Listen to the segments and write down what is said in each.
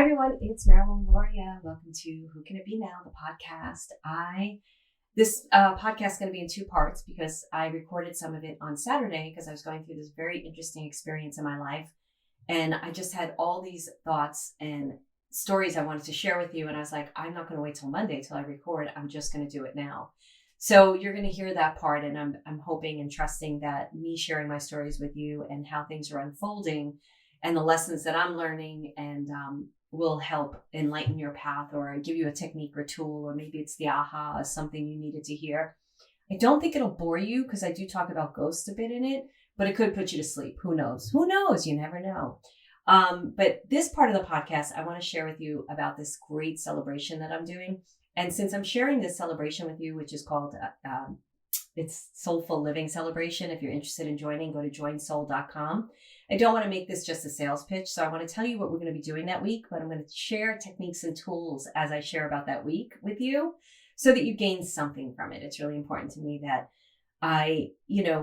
everyone, it's Marilyn Alauria. Welcome to Who Can It Be Now, the podcast. This podcast is going to be in two parts because I recorded some of it on Saturday because I was going through this very interesting experience in my life. And I just had all these thoughts and stories I wanted to share with you. And I was like, I'm not going to wait till Monday till I record. I'm just going to do it now. So you're going to hear that part. And I'm hoping and trusting that me sharing my stories with you and how things are unfolding and the lessons that I'm learning and will help enlighten your path or give you a technique or tool, or maybe it's the aha, something you needed to hear. I don't think it'll bore you because I do talk about ghosts a bit in it, but it could put you to sleep. Who knows? Who knows? You never know. But this part of the podcast, I want to share with you about this great celebration that I'm doing. And since I'm sharing this celebration with you, which is called it's Soulful Living Celebration. If you're interested in joining, go to joinsoul.com. I don't want to make this just a sales pitch, so I want to tell you what we're going to be doing that week, but I'm going to share techniques and tools as I share about that week with you so that you gain something from it. It's really important to me that I,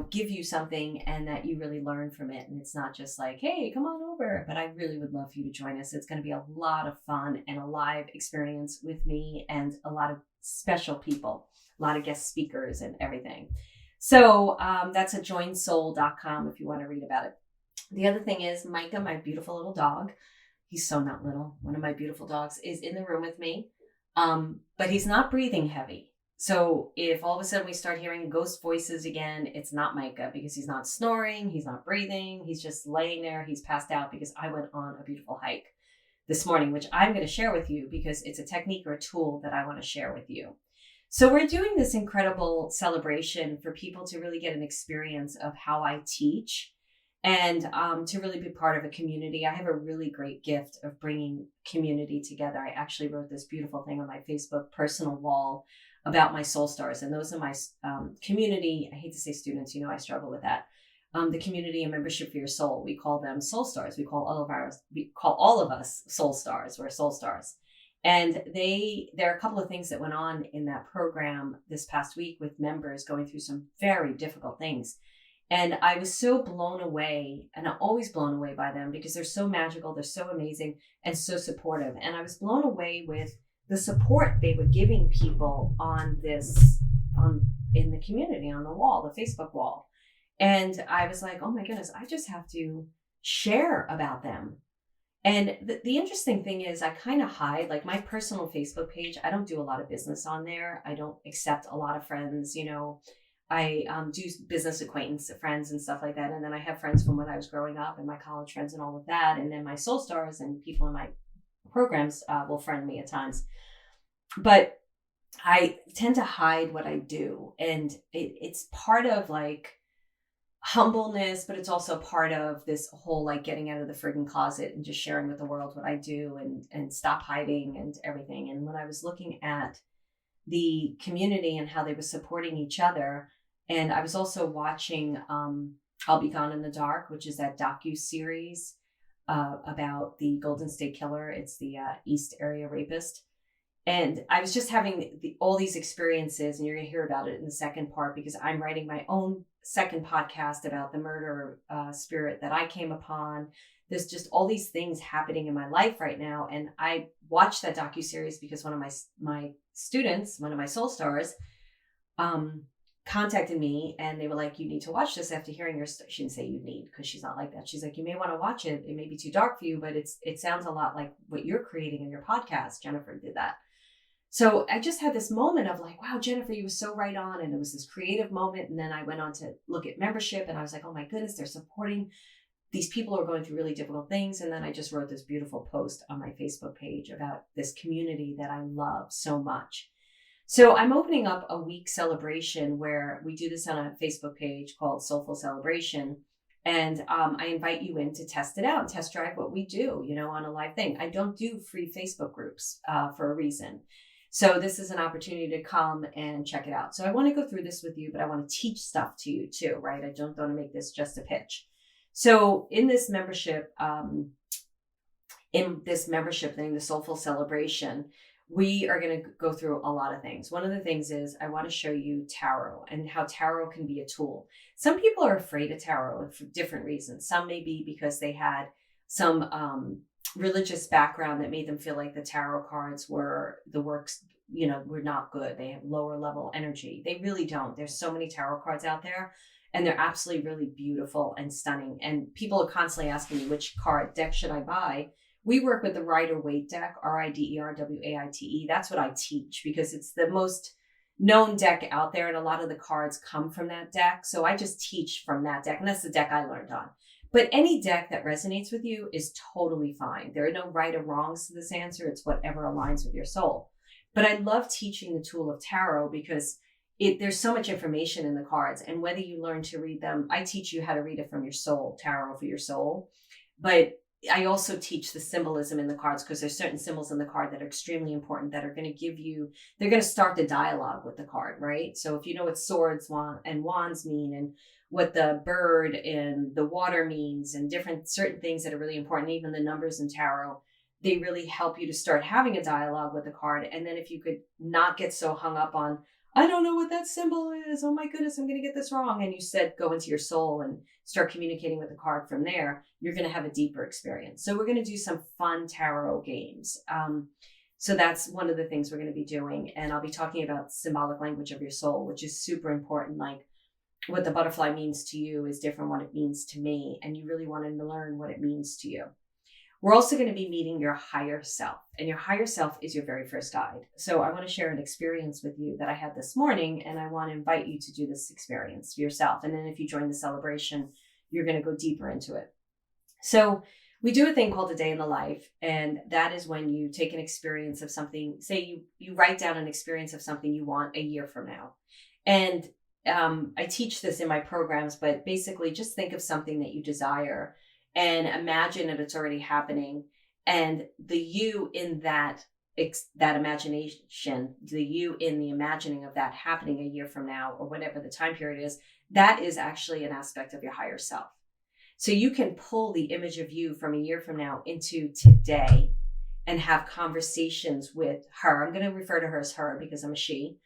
give you something and that you really learn from it. And it's not just like, hey, come on over, but I really would love for you to join us. It's going to be a lot of fun and a live experience with me and a lot of special people, a lot of guest speakers and everything. So that's at joinsoul.com if you want to read about it. The other thing is Micah, my beautiful little dog, he's so not little, one of my beautiful dogs, is in the room with me, but he's not breathing heavy. So if all of a sudden we start hearing ghost voices again, it's not Micah because he's not snoring, he's not breathing, he's just laying there, he's passed out because I went on a beautiful hike this morning, which I'm going to share with you because it's a technique or a tool that I want to share with you. So we're doing this incredible celebration for people to really get an experience of how I teach and to really be part of a community. I have a really great gift of bringing community together. I actually wrote this beautiful thing on my Facebook personal wall about my soul stars. And those are my community. I hate to say students, I struggle with that. The community and membership for your soul. We call them soul stars. We call all of us soul stars. We're soul stars. And there are a couple of things that went on in that program this past week with members going through some very difficult things. And I was so blown away, and I'm always blown away by them because they're so magical, they're so amazing, and so supportive. And I was blown away with the support they were giving people in the community, on the wall, the Facebook wall. And I was like, oh my goodness, I just have to share about them. And the interesting thing is I kind of hide, like my personal Facebook page. I don't do a lot of business on there. I don't accept a lot of friends, I do business acquaintance friends and stuff like that. And then I have friends from when I was growing up and my college friends and all of that. And then my soul stars and people in my programs will friend me at times. But I tend to hide what I do. And it's part of like humbleness, but it's also part of this whole like getting out of the friggin' closet and just sharing with the world what I do and stop hiding and everything. And when I was looking at the community and how they were supporting each other, and I was also watching I'll Be Gone in the Dark, which is that docu-series about the Golden State Killer. It's the East Area rapist. And I was just having all these experiences, and you're going to hear about it in the second part because I'm writing my own second podcast about the murder spirit that I came upon. There's just all these things happening in my life right now. And I watched that docu-series because one of my students, one of my soul stars, contacted me and they were like, you need to watch this after hearing your story. She didn't say you need because she's not like that. She's like, you may want to watch it. It may be too dark for you, but it sounds a lot like what you're creating in your podcast. Jennifer did that. So I just had this moment of like, wow, Jennifer, you were so right on. And it was this creative moment. And then I went on to look at membership and I was like, oh my goodness, they're supporting these people who are going through really difficult things. And then I just wrote this beautiful post on my Facebook page about this community that I love so much. So I'm opening up a week celebration where we do this on a Facebook page called Soulful Celebration. And I invite you in to test it out, test drive what we do, on a live thing. I don't do free Facebook groups for a reason. So this is an opportunity to come and check it out. So I want to go through this with you, but I want to teach stuff to you too, right? I don't want to make this just a pitch. So in this membership thing, the Soulful Celebration, we are going to go through a lot of things. One of the things is I want to show you tarot and how tarot can be a tool. Some people are afraid of tarot for different reasons. Some may be because they had some religious background that made them feel like the tarot cards were the works, were not good. They have lower level energy. They really don't. There's so many tarot cards out there, and they're absolutely really beautiful and stunning. And people are constantly asking me, which card deck should I buy? We work with the Rider-Waite deck, Riderwaite. That's what I teach because it's the most known deck out there, and a lot of the cards come from that deck. So I just teach from that deck, and that's the deck I learned on. But any deck that resonates with you is totally fine. There are no right or wrongs to this answer. It's whatever aligns with your soul. But I love teaching the tool of tarot because there's so much information in the cards. And whether you learn to read them, I teach you how to read it from your soul, tarot for your soul. But I also teach the symbolism in the cards because there's certain symbols in the card that are extremely important that are going to they're going to start the dialogue with the card, right? So if you know what swords and wands mean, and what the bird and the water means, and certain things that are really important, even the numbers in tarot, they really help you to start having a dialogue with the card. And then if you could not get so hung up on, I don't know what that symbol is, oh my goodness, I'm going to get this wrong, and you said go into your soul and start communicating with the card from there, you're going to have a deeper experience. So we're going to do some fun tarot games. So that's one of the things we're going to be doing. And I'll be talking about symbolic language of your soul, which is super important. Like, what the butterfly means to you is different what it means to me. And you really want to learn what it means to you. We're also going to be meeting your higher self, and your higher self is your very first guide. So I want to share an experience with you that I had this morning, and I want to invite you to do this experience for yourself. And then if you join the celebration, you're going to go deeper into it. So we do a thing called a day in the life. And that is when you take an experience of something, say you write down an experience of something you want a year from now. And I teach this in my programs, but basically just think of something that you desire and imagine that it's already happening. And the you in that imagination, the you in the imagining of that happening a year from now, or whatever the time period is, that is actually an aspect of your higher self. So you can pull the image of you from a year from now into today and have conversations with her. I'm going to refer to her as her because I'm a she.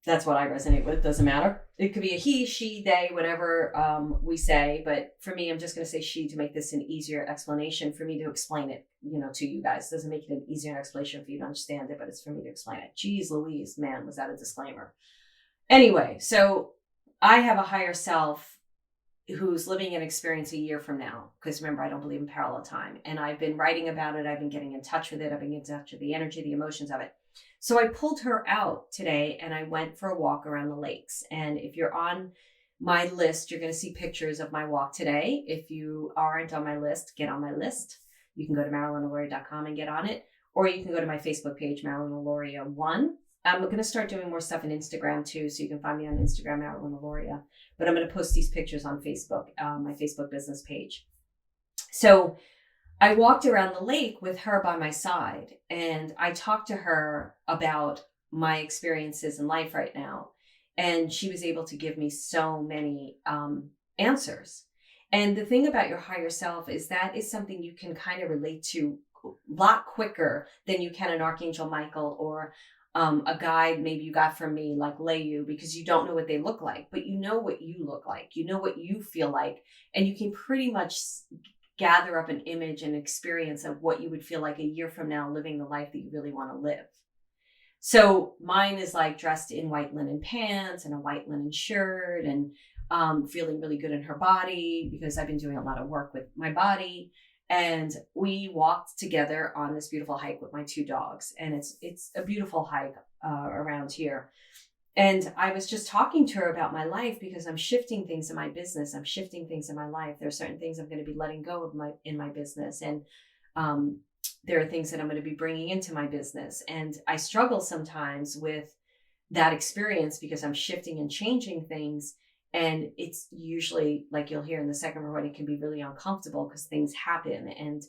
That's what I resonate with. Doesn't matter. It could be a he, she, they, whatever we say. But for me, I'm just going to say she to make this an easier explanation for me to explain it, to you guys. It doesn't make it an easier explanation for you to understand it, but it's for me to explain it. Geez Louise, man, was that a disclaimer? Anyway, so I have a higher self who's living an experience a year from now. Because remember, I don't believe in parallel time. And I've been writing about it. I've been getting in touch with it. I've been getting in touch with the energy, the emotions of it. So I pulled her out today and I went for a walk around the lakes. And if you're on my list, you're going to see pictures of my walk today. If you aren't on my list, get on my list. You can go to MarilynAlauria.com and get on it. Or you can go to my Facebook page, Marilyn Alauria 1. I'm going to start doing more stuff on Instagram too. So you can find me on Instagram, Marilyn Alauria. But I'm going to post these pictures on Facebook, my Facebook business page. So I walked around the lake with her by my side, and I talked to her about my experiences in life right now. And she was able to give me so many answers. And the thing about your higher self is that is something you can kind of relate to a lot quicker than you can an Archangel Michael or a guide maybe you got from me like Leyu, because you don't know what they look like, but you know what you look like, you know what you feel like, and you can pretty much gather up an image and experience of what you would feel like a year from now living the life that you really want to live. So mine is like dressed in white linen pants and a white linen shirt and feeling really good in her body because I've been doing a lot of work with my body. And we walked together on this beautiful hike with my 2 dogs. And it's a beautiful hike around here. And I was just talking to her about my life because I'm shifting things in my business. I'm shifting things in my life. There are certain things I'm going to be letting go of in my business. And there are things that I'm going to be bringing into my business. And I struggle sometimes with that experience because I'm shifting and changing things. And it's usually, like you'll hear in the second recording, it can be really uncomfortable because things happen. And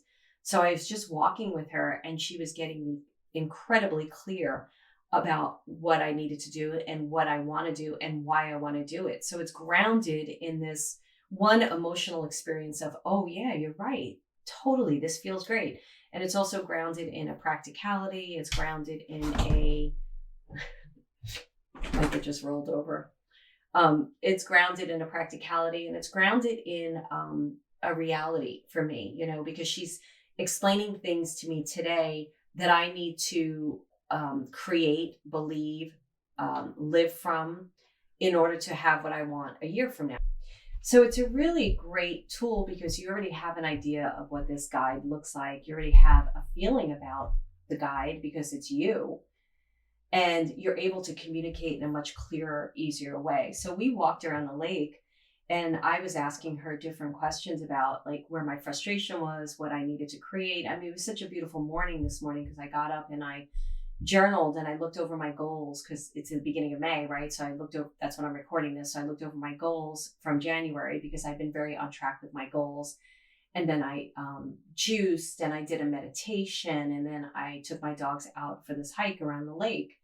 so I was just walking with her and she was getting me incredibly clear about what I needed to do and what I want to do and why I want to do it. So it's grounded in this one emotional experience of, oh yeah, you're right. Totally. This feels great. And it's also grounded in a practicality. It's grounded in like it just rolled over. It's grounded in a practicality and it's grounded in a reality for me, because she's explaining things to me today that I need to create, believe, live from in order to have what I want a year from now. So it's a really great tool because you already have an idea of what this guide looks like. You already have a feeling about the guide because it's you. And you're able to communicate in a much clearer, easier way. So we walked around the lake and I was asking her different questions about like where my frustration was, what I needed to create. I mean, it was such a beautiful morning this morning because I got up and I journaled and I looked over my goals because it's in the beginning of May, right? So I looked over, that's when I'm recording this. So I looked over my goals from January because I've been very on track with my goals. And then I juiced and I did a meditation. And then I took my dogs out for this hike around the lake.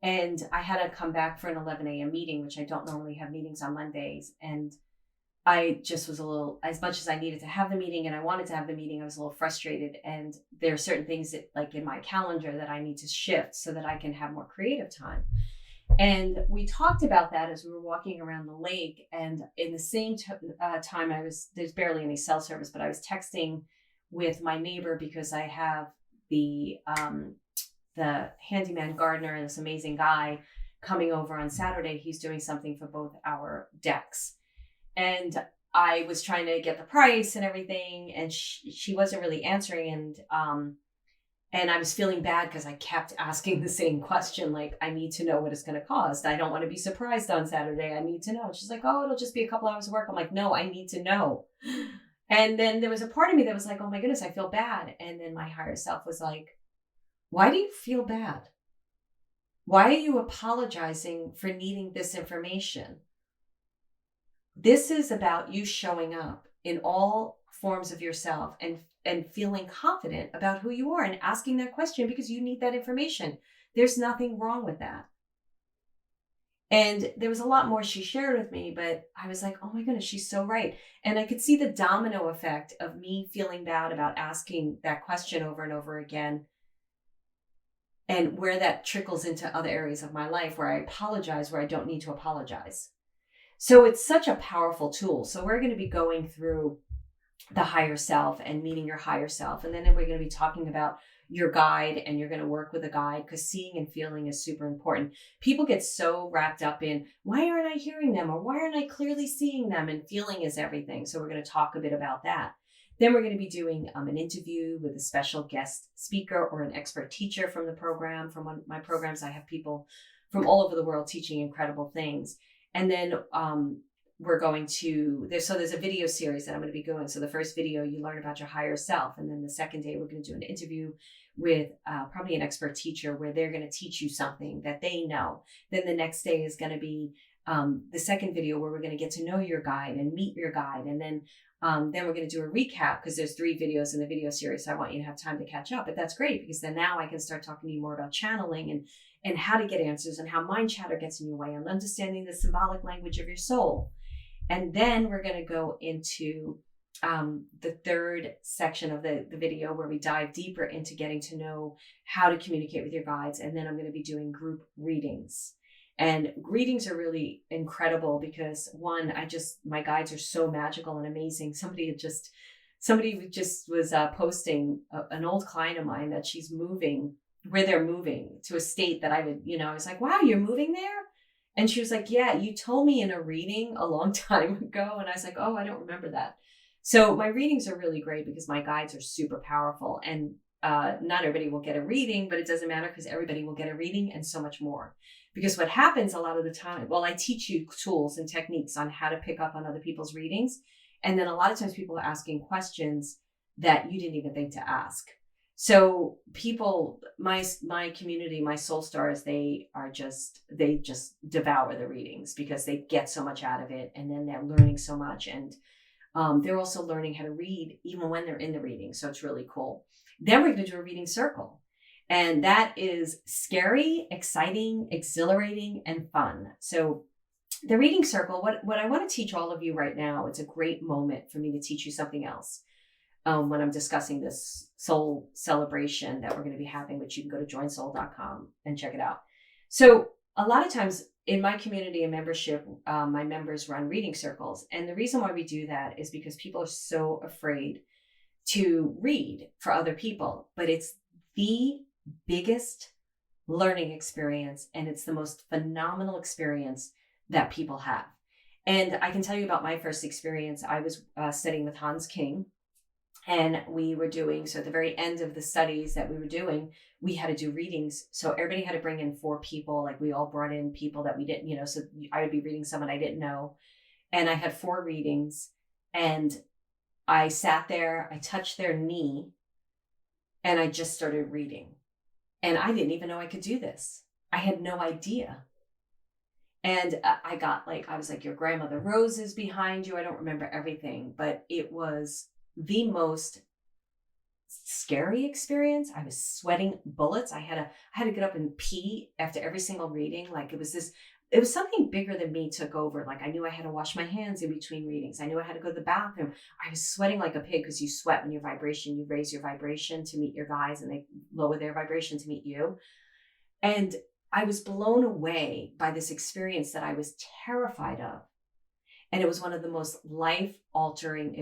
And I had to come back for an 11 a.m. meeting, which I don't normally have meetings on Mondays. And I just was a little, as much as I needed to have the meeting and I wanted to have the meeting, I was a little frustrated. And there are certain things that like in my calendar that I need to shift so that I can have more creative time. And we talked about that as we were walking around the lake. And in the same time, there's barely any cell service, but I was texting with my neighbor because I have the handyman gardener, this amazing guy coming over on Saturday. He's doing something for both our decks. And I was trying to get the price and everything, and she wasn't really answering. And I was feeling bad because I kept asking the same question, like, I need to know what it's going to cost. I don't want to be surprised on Saturday. I need to know. And she's like, oh, it'll just be a couple hours of work. I'm like, no, I need to know. And then there was a part of me that was like, oh my goodness, I feel bad. And then my higher self was like, why do you feel bad? Why are you apologizing for needing this information? This is about you showing up in all forms of yourself and feeling confident about who you are and asking that question because you need that information. There's nothing wrong with that. And there was a lot more she shared with me, but I was like, oh my goodness, she's so right. And I could see the domino effect of me feeling bad about asking that question over and over again, and where that trickles into other areas of my life where I apologize, where I don't need to apologize. So it's such a powerful tool. So we're going to be going through the higher self and meeting your higher self. And then we're going to be talking about your guide, and you're going to work with a guide because seeing and feeling is super important. People get so wrapped up in why aren't I hearing them, or why aren't I clearly seeing them, and feeling is everything. So we're going to talk a bit about that. Then we're going to be doing an interview with a special guest speaker or an expert teacher from the program. From one of my programs, I have people from all over the world teaching incredible things. And then we're going to, there's a video series that I'm going to be doing. So the first video, you learn about your higher self. And then the second day, we're going to do an interview with probably an expert teacher where they're going to teach you something that they know. Then the next day is going to be the second video where we're going to get to know your guide and meet your guide. And then we're going to do a recap because there's 3 videos in the video series. So I want you to have time to catch up. But that's great because then now I can start talking to you more about channeling and how to get answers and how mind chatter gets in your way and understanding the symbolic language of your soul. And then we're going to go into the third section of the video where we dive deeper into getting to know how to communicate with your guides. And then I'm going to be doing group readings. And readings are really incredible because one, my guides are so magical and amazing. Somebody just was posting an old client of mine that she's moving, where they're moving to a state that I was like, wow, you're moving there? And she was like, yeah, you told me in a reading a long time ago. And I was like, oh, I don't remember that. So my readings are really great because my guides are super powerful, and not everybody will get a reading, but it doesn't matter because everybody will get a reading and so much more. Because what happens a lot of the time, well, I teach you tools and techniques on how to pick up on other people's readings. And then a lot of times people are asking questions that you didn't even think to ask. So people, my community, my soul stars, they just devour the readings because they get so much out of it. And then they're learning so much. And they're also learning how to read even when they're in the reading. So it's really cool. Then we're going to do a reading circle. And that is scary, exciting, exhilarating, and fun. So the reading circle, what I want to teach all of you right now, it's a great moment for me to teach you something else when I'm discussing this soul celebration that we're going to be having, which you can go to joinsoul.com and check it out. So a lot of times in my community and membership, my members run reading circles. And the reason why we do that is because people are so afraid to read for other people, but it's the biggest learning experience, and it's the most phenomenal experience that people have. And I can tell you about my first experience. I was studying with Hans King, and we were doing, so at the very end of the studies that we were doing, we had to do readings. So everybody had to bring in 4 people. Like, we all brought in people that we didn't, so I would be reading someone I didn't know. And I had 4 readings, and I sat there, I touched their knee, and I just started reading. And I didn't even know I could do this. I had no idea. And I was like, your grandmother Rose is behind you. I don't remember everything, but it was the most scary experience. I was sweating bullets. I had to get up and pee after every single reading. Like, it was something bigger than me took over. Like, I knew I had to wash my hands in between readings. I knew I had to go to the bathroom. I was sweating like a pig, because you sweat when you raise your vibration to meet your guys, and they lower their vibration to meet you. And I was blown away by this experience that I was terrified of. And it was one of the most life-altering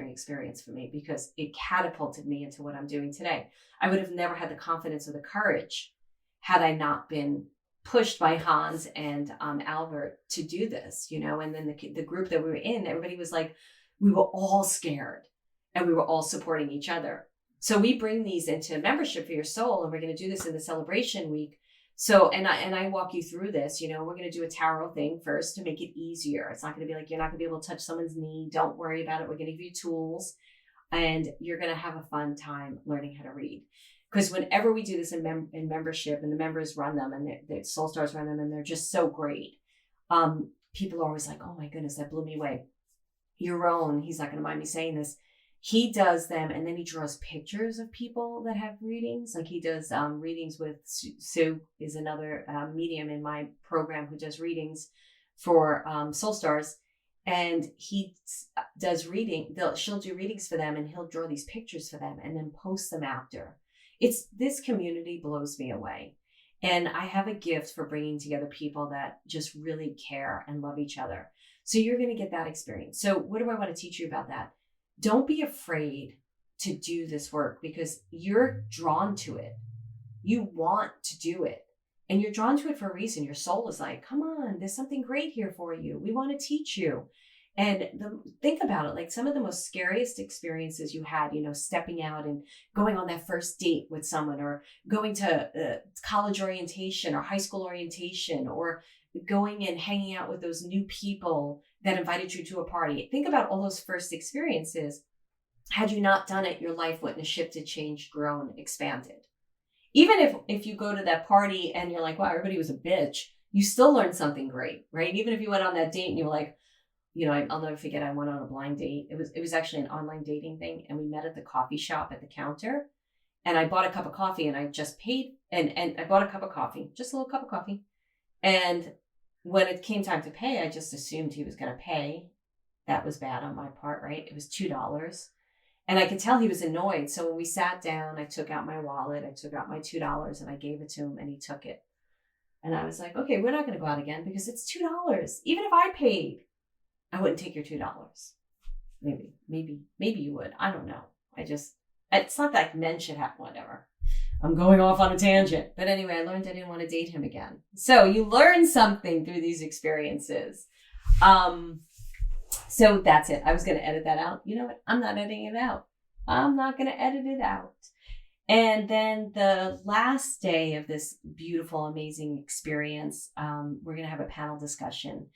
experience for me, because it catapulted me into what I'm doing today. I would have never had the confidence or the courage had I not been pushed by Hans and Albert to do this, and then the group that we were in, everybody was like, we were all scared, and we were all supporting each other. So we bring these into membership for your soul, and we're going to do this in the celebration week. So, and I walk you through this, we're going to do a tarot thing first to make it easier. It's not going to be like, you're not going to be able to touch someone's knee. Don't worry about it. We're going to give you tools, and you're going to have a fun time learning how to read. Because whenever we do this in membership, and the members run them, and the Soul Stars run them, and they're just so great. People are always like, oh my goodness, that blew me away. Yaron, he's not going to mind me saying this. He does them, and then he draws pictures of people that have readings. Like, he does readings with Sue, is another medium in my program who does readings for Soul Stars. And he does she'll do readings for them, and he'll draw these pictures for them and then post them after. This community blows me away. And I have a gift for bringing together people that just really care and love each other. So you're going to get that experience. So what do I want to teach you about that? Don't be afraid to do this work, because you're drawn to it. You want to do it, and you're drawn to it for a reason. Your soul is like, come on, there's something great here for you. We want to teach you. And think about it, like some of the most scariest experiences you had, stepping out and going on that first date with someone, or going to college orientation or high school orientation, or going and hanging out with those new people that invited you to a party. Think about all those first experiences. Had you not done it, your life wouldn't have shifted, changed, grown, expanded. Even if you go to that party and you're like, wow, everybody was a bitch, you still learned something great, right? Even if you went on that date and you were like, I'll never forget, I went on a blind date. It was actually an online dating thing, and we met at the coffee shop at the counter, and I bought a cup of coffee, and I just paid, and I bought a cup of coffee, just a little cup of coffee. And when it came time to pay, I just assumed he was going to pay. That was bad on my part, right? It was $2. And I could tell he was annoyed. So when we sat down, I took out my wallet, I took out my $2, and I gave it to him, and he took it. And I was like, okay, we're not going to go out again, because it's $2. Even if I paid, I wouldn't take your $2. Maybe you would. I don't know. It's not that men should have, whatever. I'm going off on a tangent. But anyway, I learned I didn't want to date him again. So you learn something through these experiences. So that's it. I was going to edit that out. You know what? I'm not editing it out. I'm not going to edit it out. And then the last day of this beautiful, amazing experience, we're going to have a panel discussion.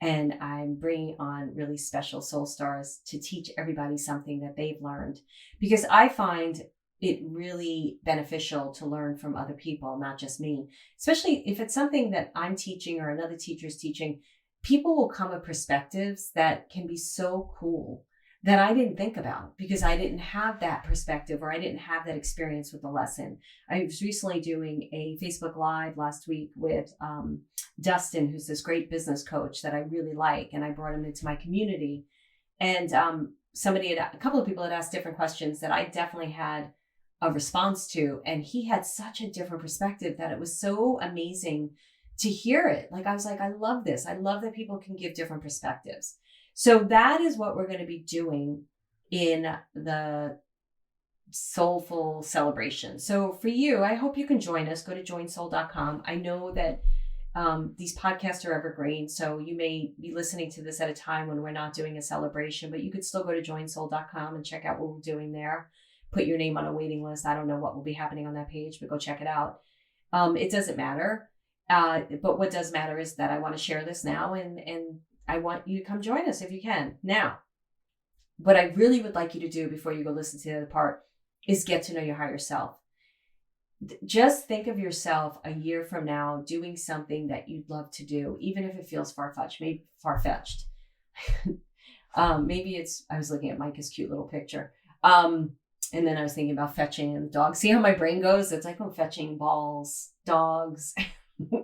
And I'm bringing on really special soul stars to teach everybody something that they've learned. Because I find it really beneficial to learn from other people, not just me. Especially if it's something that I'm teaching or another teacher's teaching, people will come with perspectives that can be so cool that I didn't think about, because I didn't have that perspective, or I didn't have that experience with the lesson. I was recently doing a Facebook Live last week with Dustin, who's this great business coach that I really like, and I brought him into my community. And a couple of people had asked different questions that I definitely had a response to, and he had such a different perspective that it was so amazing to hear it. Like, I was like, I love this. I love that people can give different perspectives. So that is what we're going to be doing in the soulful celebration. So for you, I hope you can join us. Go to joinsoul.com. I know that these podcasts are evergreen, so you may be listening to this at a time when we're not doing a celebration, but you could still go to joinsoul.com and check out what we're doing there. Put your name on a waiting list. I don't know what will be happening on that page, but go check it out. It doesn't matter. But what does matter is that I want to share this now, and I want you to come join us if you can. Now, what I really would like you to do before you go listen to the other part is get to know your higher self. Just think of yourself a year from now doing something that you'd love to do, even if it feels far-fetched. Maybe far-fetched. Maybe it's, I was looking at Micah's cute little picture. And then I was thinking about fetching and the dog. See how my brain goes? It's like I'm fetching balls, dogs.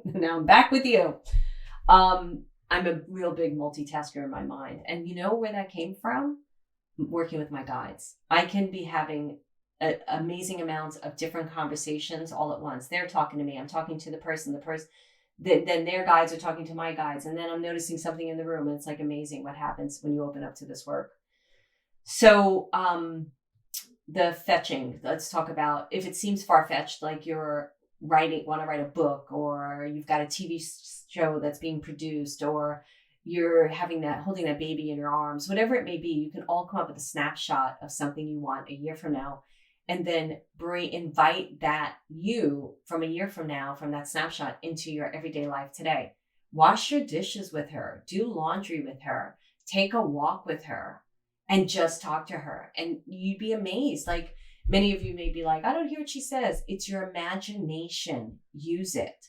Now I'm back with you. I'm a real big multitasker in my mind. And you know where that came from? Working with my guides. I can be having amazing amounts of different conversations all at once. They're talking to me. I'm talking to the person, then their guides are talking to my guides. And then I'm noticing something in the room. And it's like amazing what happens when you open up to this work. So the fetching, let's talk about, if it seems far-fetched, like you're want to write a book, or you've got a TV show that's being produced, or you're holding that baby in your arms, whatever it may be, you can all come up with a snapshot of something you want a year from now. And then invite that you from a year from now, from that snapshot, into your everyday life today. Wash your dishes with her, do laundry with her, take a walk with her, and just talk to her. And you'd be amazed. Like, many of you may be like, I don't hear what she says. It's your imagination. Use it.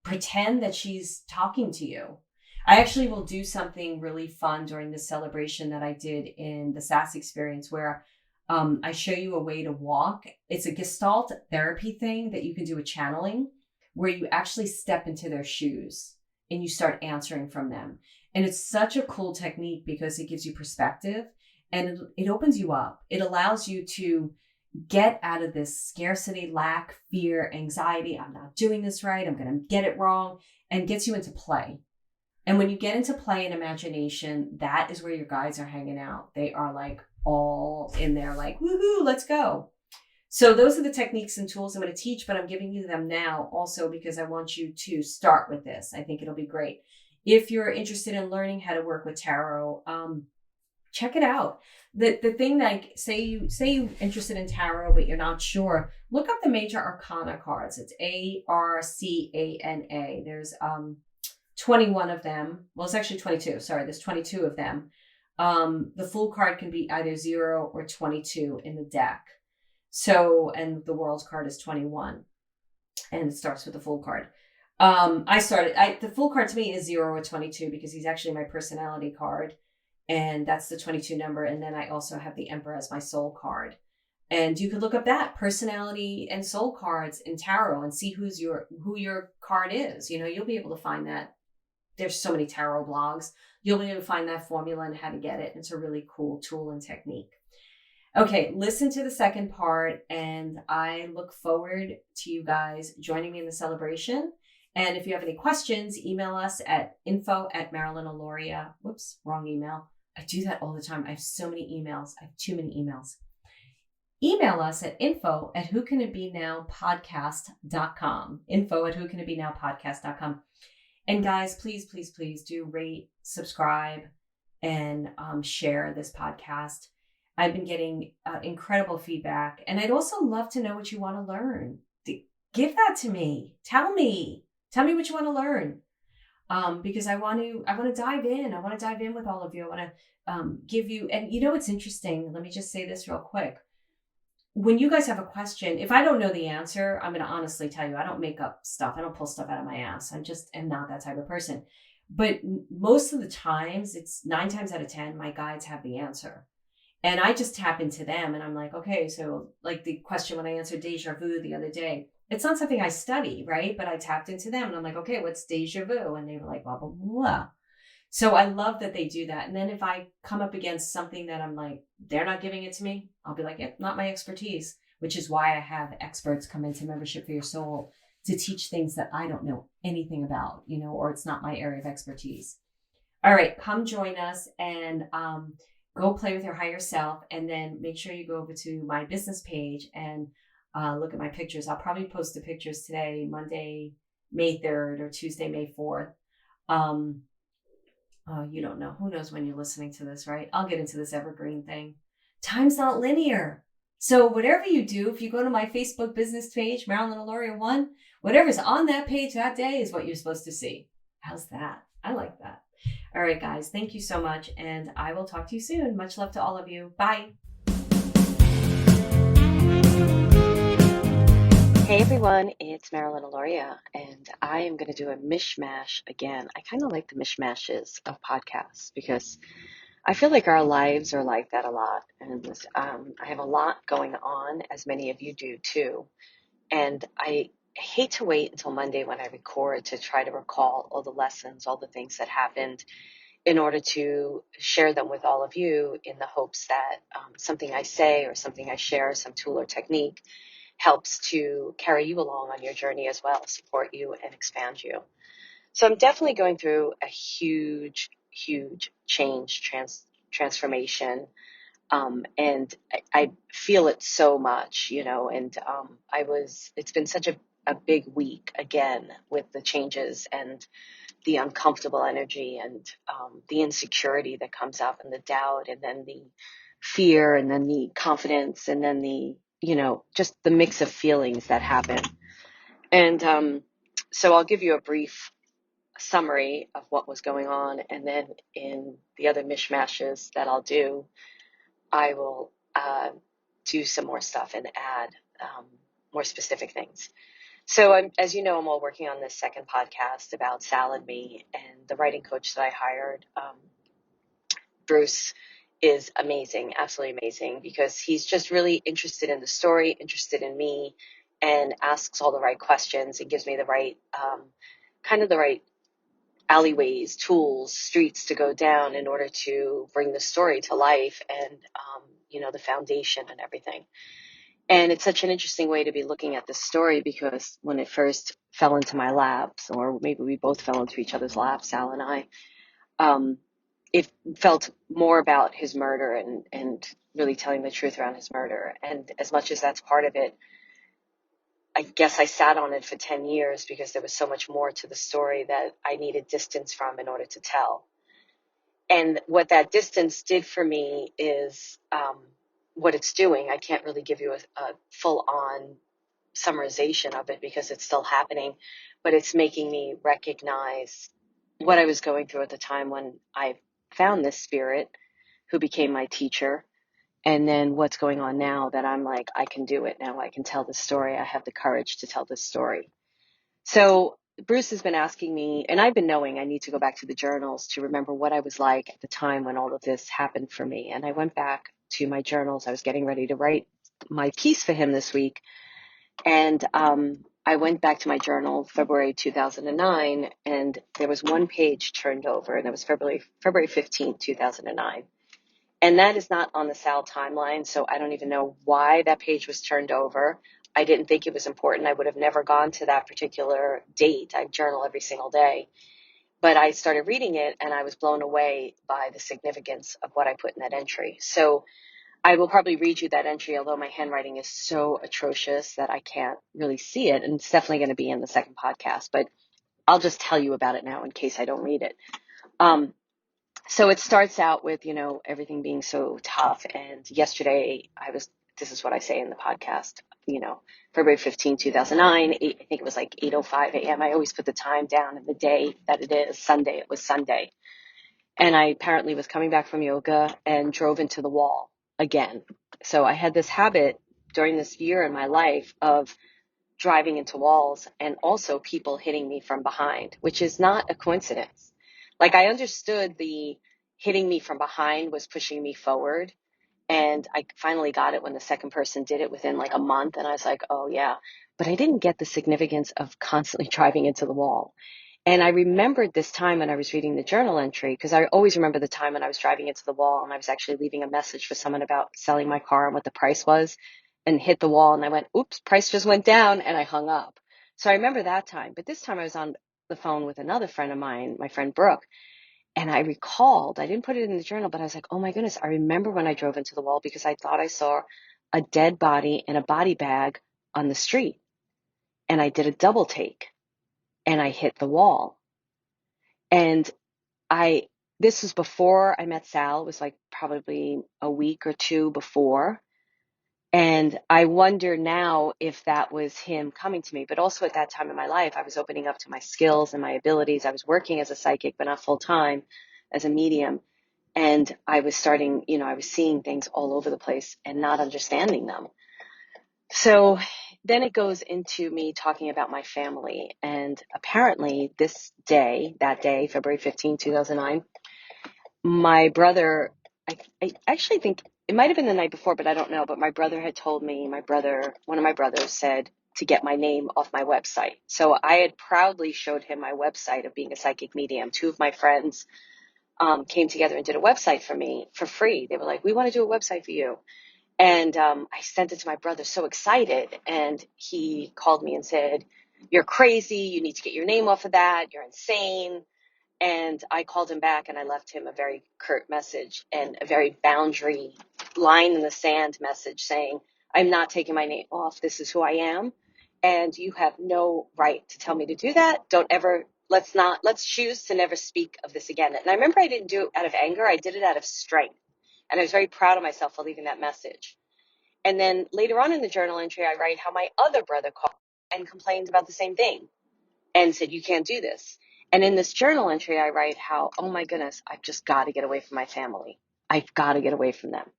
Pretend that she's talking to you. I actually will do something really fun during this celebration that I did in the SAS experience, where I show you a way to walk. It's a Gestalt therapy thing that you can do with channeling, where you actually step into their shoes and you start answering from them. And it's such a cool technique because it gives you perspective and it opens you up. It allows you to get out of this scarcity, lack, fear, anxiety. I'm not doing this right. I'm going to get it wrong, and gets you into play. And when you get into play and imagination, that is where your guides are hanging out. They are like all in there, like, woohoo, let's go. So those are the techniques and tools I'm going to teach, but I'm giving you them now also because I want you to start with this. I think it'll be great. If you're interested in learning how to work with tarot, check it out. The thing, like, say you're interested in tarot, but you're not sure, look up the major arcana cards. It's ARCANA. There's 21 of them. Well, it's actually 22. Sorry, there's 22 of them. The full card can be either 0 or 22 in the deck. So, and the world's card is 21, and it starts with the full card. The full card to me is 0 or 22 because he's actually my personality card, and that's the 22 number. And then I also have the Emperor as my soul card. And you could look up that personality and soul cards in tarot and see who your card is. You know, you'll be able to find that. There's so many tarot blogs. You'll be able to find that formula and how to get it. It's a really cool tool and technique. Okay, listen to the second part, and I look forward to you guys joining me in the celebration. And if you have any questions, email us at info@Marilyn Alauria. Wrong email. I do that all the time. I have so many emails. I have too many emails. Email us at info@whocanitbenowpodcast.com. info@whocanitbenowpodcast.com. And guys, please, please, please do rate, subscribe, and share this podcast. I've been getting incredible feedback, and I'd also love to know what you want to learn. Give that to me. Tell me what you want to learn, because I want to dive in. I want to dive in with all of you. I want to give you. And you know what's interesting? Let me just say this real quick. When you guys have a question, if I don't know the answer, I'm going to honestly tell you, I don't make up stuff. I don't pull stuff out of my ass. I just am not that type of person. But most of the times, it's 9 times out of 10, my guides have the answer. And I just tap into them and I'm like, okay, so like the question when I answered deja vu the other day, it's not something I study, right? But I tapped into them and I'm like, okay, what's deja vu? And they were like, blah, blah, blah. So I love that they do that. And then if I come up against something that I'm like, they're not giving it to me, I'll be like, yeah, not my expertise, which is why I have experts come into Membership for Your Soul to teach things that I don't know anything about, you know, or it's not my area of expertise. All right, come join us. And go play with your higher self, and then make sure you go over to my business page and look at my pictures. I'll probably post the pictures today, Monday, May 3rd, or Tuesday, May 4th. Um, oh, you don't know. Who knows when you're listening to this, right? I'll get into this evergreen thing. Time's not linear. So whatever you do, if you go to my Facebook business page, Marilyn Alauria 1, whatever's on that page that day is what you're supposed to see. How's that? I like that. All right, guys, thank you so much. And I will talk to you soon. Much love to all of you. Bye. Hey everyone, it's Marilyn Alauria, and I am going to do a mishmash again. I kind of like the mishmashes of podcasts because I feel like our lives are like that a lot. And I have a lot going on, as many of you do too. And I hate to wait until Monday when I record to try to recall all the lessons, all the things that happened in order to share them with all of you in the hopes that something I say or something I share, some tool or technique, helps to carry you along on your journey as well, support you and expand you. So I'm definitely going through a huge transformation. And I feel it so much, and it's been such a big week again with the changes and the uncomfortable energy and the insecurity that comes up and the doubt and then the fear and then the confidence and then the, just the mix of feelings that happen. And so I'll give you a brief summary of what was going on. And then in the other mishmashes that I'll do, I will do some more stuff and add more specific things. So as you know, I'm all working on this second podcast about Sal and me, and the writing coach that I hired, Bruce, is amazing, absolutely amazing, because he's just really interested in the story, interested in me, and asks all the right questions and gives me the right, kind of the right alleyways, tools, streets to go down in order to bring the story to life and, the foundation and everything. And it's such an interesting way to be looking at this story because when it first fell into my laps, or maybe we both fell into each other's laps, Sal and I, it felt more about his murder and really telling the truth around his murder. And as much as that's part of it, I guess I sat on it for 10 years because there was so much more to the story that I needed distance from in order to tell. And what that distance did for me is what it's doing. I can't really give you a full-on summarization of it because it's still happening, but it's making me recognize what I was going through at the time when I found this spirit who became my teacher. And then what's going on now that I'm like, I can do it now. I can tell this story. I have the courage to tell this story. So Bruce has been asking me, and I've been knowing I need to go back to the journals to remember what I was like at the time when all of this happened for me. And I went back to my journals. I was getting ready to write my piece for him this week. And I went back to my journal, February 2009, and there was one page turned over, and it was February 15th, 2009. And that is not on the Sal timeline, so I don't even know why that page was turned over. I didn't think it was important. I would have never gone to that particular date. I journal every single day. But I started reading it, and I was blown away by the significance of what I put in that entry. So I will probably read you that entry, although my handwriting is so atrocious that I can't really see it. And it's definitely going to be in the second podcast, but I'll just tell you about it now in case I don't read it. So it starts out with, everything being so tough. And yesterday this is what I say in the podcast, February 15, 2009, I think it was like 8:05 a.m. I always put the time down and the day that it is, Sunday. It was Sunday. And I apparently was coming back from yoga and drove into the wall again. So I had this habit during this year in my life of driving into walls and also people hitting me from behind, which is not a coincidence. Like I understood the hitting me from behind was pushing me forward. And I finally got it when the second person did it within like a month. And I was like, oh yeah, but I didn't get the significance of constantly driving into the wall. And I remembered this time when I was reading the journal entry, because I always remember the time when I was driving into the wall and I was actually leaving a message for someone about selling my car and what the price was, and hit the wall. And I went, oops, price just went down, and I hung up. So I remember that time. But this time I was on the phone with another friend of mine, my friend Brooke. And I recalled, I didn't put it in the journal, but I was like, oh my goodness, I remember when I drove into the wall because I thought I saw a dead body in a body bag on the street. And I did a double take and I hit the wall. And this was before I met Sal. It was like probably a week or two before. And I wonder now if that was him coming to me. But also at that time in my life, I was opening up to my skills and my abilities. I was working as a psychic, but not full time as a medium. And I was starting, I was seeing things all over the place and not understanding them. So then it goes into me talking about my family. And apparently that day, February 15, 2009, my brother, I actually think it might have been the night before, but I don't know. But my brother had told me, one of my brothers said to get my name off my website. So I had proudly showed him my website of being a psychic medium. Two of my friends came together and did a website for me for free. They were like, we want to do a website for you. And I sent it to my brother, so excited. And he called me and said, you're crazy. You need to get your name off of that. You're insane. And I called him back and I left him a very curt message and a very boundary line in the sand message saying, I'm not taking my name off. This is who I am. And you have no right to tell me to do that. Let's choose to never speak of this again. And I remember I didn't do it out of anger. I did it out of strength. And I was very proud of myself for leaving that message. And then later on in the journal entry, I write how my other brother called and complained about the same thing and said, you can't do this. And in this journal entry, I write how, oh my goodness, I've just got to get away from my family. I've got to get away from them.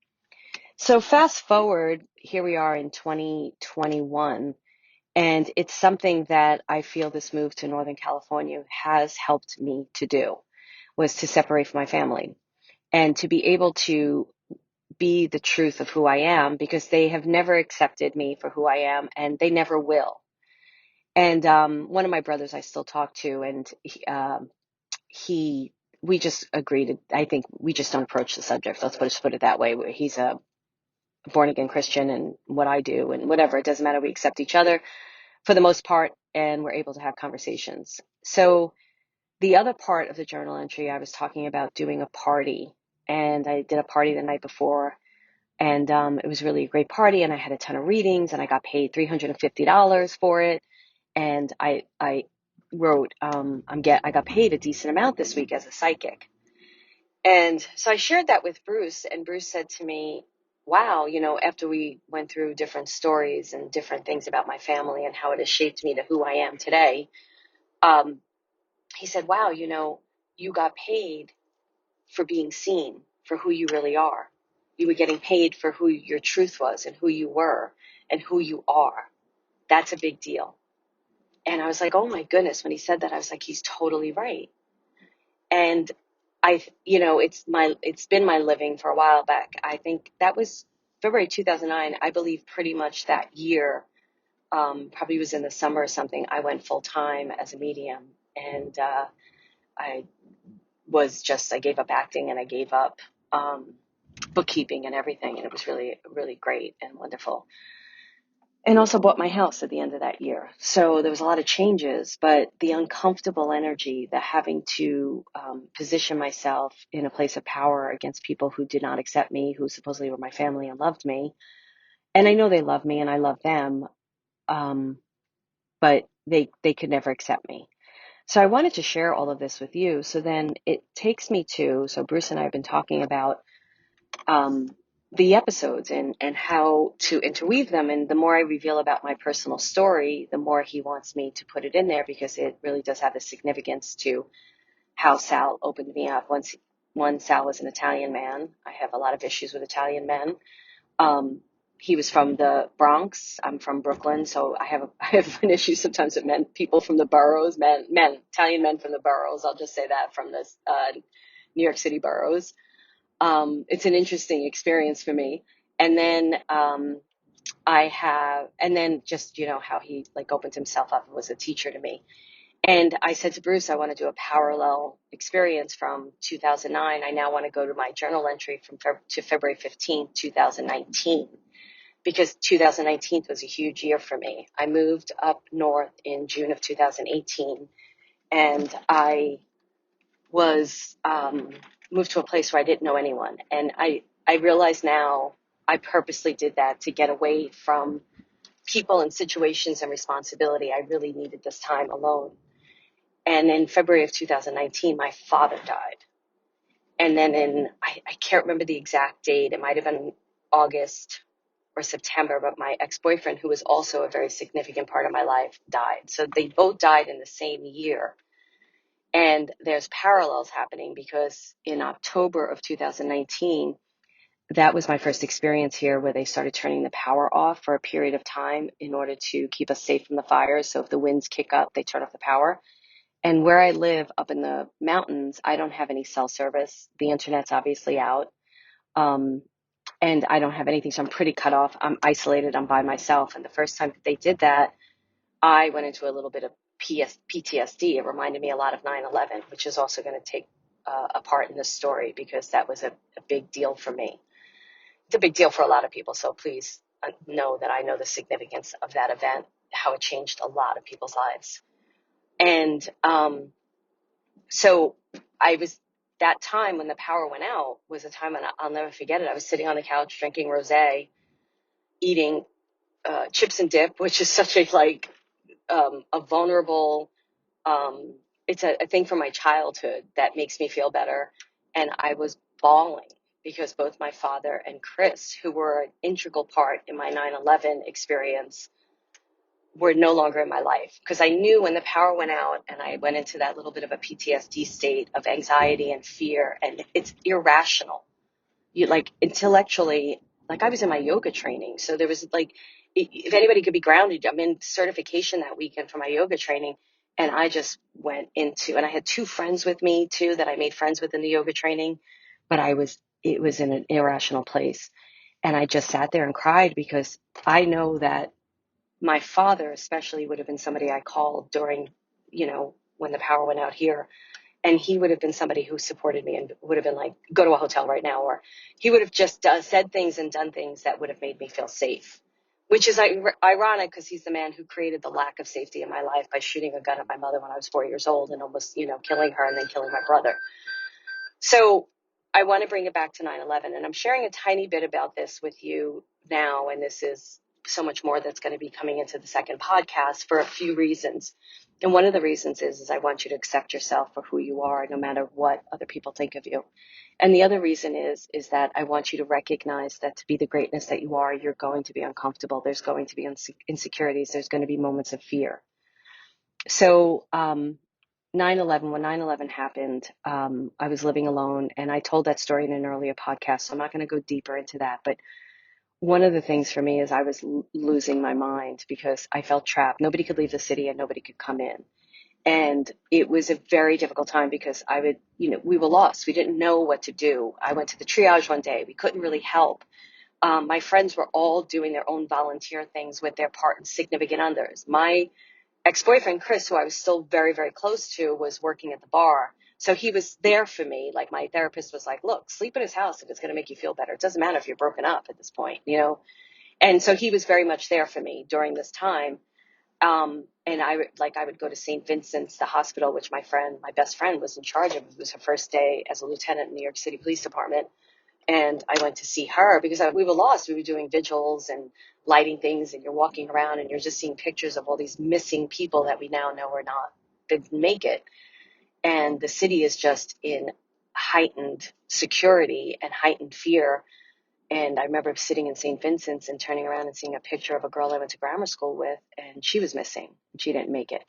So fast forward, here we are in 2021, and it's something that I feel this move to Northern California has helped me to do, was to separate from my family and to be able to be the truth of who I am, because they have never accepted me for who I am and they never will. And one of my brothers I still talk to, and we just agreed. I think we just don't approach the subject. Let's put it that way. He's a born again Christian, and what I do, and whatever, it doesn't matter. We accept each other for the most part, and we're able to have conversations. So the other part of the journal entry, I was talking about doing a party, and I did a party the night before, and it was really a great party, and I had a ton of readings, and I got paid $350 for it. And I wrote, I got paid a decent amount this week as a psychic. And so I shared that with Bruce, and Bruce said to me, wow, after we went through different stories and different things about my family and how it has shaped me to who I am today, he said, wow, you got paid for being seen for who you really are. You were getting paid for who your truth was and who you were and who you are. That's a big deal. And I was like, oh my goodness, when he said that, I was like, he's totally right. And it's been my living for a while back. I think that was February 2009. I believe pretty much that year, probably was in the summer or something, I went full time as a medium. And I gave up acting, and I gave up bookkeeping and everything. And it was really, really great and wonderful. And also bought my house at the end of that year. So there was a lot of changes, but the uncomfortable energy, the having to position myself in a place of power against people who did not accept me, who supposedly were my family and loved me. And I know they love me and I love them, but they could never accept me. So I wanted to share all of this with you. So then it takes me so Bruce and I have been talking about the episodes and how to interweave them. And the more I reveal about my personal story, the more he wants me to put it in there, because it really does have a significance to how Sal opened me up. Sal was an Italian man. I have a lot of issues with Italian men. He was from the Bronx. I'm from Brooklyn. So I have an issue sometimes with people from the boroughs, Italian men from the boroughs. I'll just say that, from the New York City boroughs. It's an interesting experience for me. And then just, how he opened himself up and was a teacher to me. And I said to Bruce, I want to do a parallel experience from 2009. I now want to go to my journal entry to February 15th, 2019, because 2019 was a huge year for me. I moved up north in June of 2018, and I was moved to a place where I didn't know anyone. And I realize now I purposely did that to get away from people and situations and responsibility. I really needed this time alone. And in February of 2019, my father died. And then I can't remember the exact date. It might have been August or September, but my ex-boyfriend, who was also a very significant part of my life, died. So they both died in the same year. And there's parallels happening because in October of 2019, that was my first experience here where they started turning the power off for a period of time in order to keep us safe from the fires. So if the winds kick up, they turn off the power. And where I live up in the mountains, I don't have any cell service. The internet's obviously out. And I don't have anything. So I'm pretty cut off. I'm isolated. I'm by myself. And the first time that they did that, I went into a little bit of PTSD. It reminded me a lot of 9/11, which is also going to take a part in this story because that was a big deal for me. It's a big deal for a lot of people. So please know that I know the significance of that event, how it changed a lot of people's lives. And so that time when the power went out was a time, and I'll never forget it. I was sitting on the couch drinking rosé, eating chips and dip, which is such a vulnerable, it's a thing from my childhood that makes me feel better. And I was bawling because both my father and Chris, who were an integral part in my 9/11 experience, were no longer in my life. Because I knew when the power went out and I went into that little bit of a PTSD state of anxiety and fear, and it's irrational. You intellectually, I was in my yoga training. So there was if anybody could be grounded, I'm in certification that weekend for my yoga training. And I just went into, and I had two friends with me too, that I made friends with in the yoga training, but it was in an irrational place. And I just sat there and cried because I know that my father especially would have been somebody I called during, when the power went out here. And he would have been somebody who supported me and would have been like, go to a hotel right now. Or he would have just said things and done things that would have made me feel safe, which is ironic because he's the man who created the lack of safety in my life by shooting a gun at my mother when I was 4 years old and almost, killing her and then killing my brother. So I want to bring it back to 9/11, and I'm sharing a tiny bit about this with you now. And this is so much more that's going to be coming into the second podcast for a few reasons. And one of the reasons is I want you to accept yourself for who you are, no matter what other people think of you. And the other reason is that I want you to recognize that to be the greatness that you are, you're going to be uncomfortable. There's going to be insecurities. There's going to be moments of fear. So, 9/11, when 9/11 happened, I was living alone, and I told that story in an earlier podcast, so I'm not going to go deeper into that. But one of the things for me is I was losing my mind because I felt trapped. Nobody could leave the city and nobody could come in. And it was a very difficult time because we were lost. We didn't know what to do. I went to the triage one day. We couldn't really help. My friends were all doing their own volunteer things with their significant others. My ex-boyfriend, Chris, who I was still very, very close to, was working at the bar. So he was there for me. Like, my therapist was like, look, sleep at his house if it's going to make you feel better. It doesn't matter if you're broken up at this point, And so he was very much there for me during this time. And I would go to St. Vincent's, the hospital, which my best friend was in charge of. It was her first day as a lieutenant in the New York City Police Department. And I went to see her because we were lost. We were doing vigils and lighting things, and you're walking around and you're just seeing pictures of all these missing people that we now know didn't make it. And the city is just in heightened security and heightened fear. And I remember sitting in St. Vincent's and turning around and seeing a picture of a girl I went to grammar school with, and she was missing. And she didn't make it.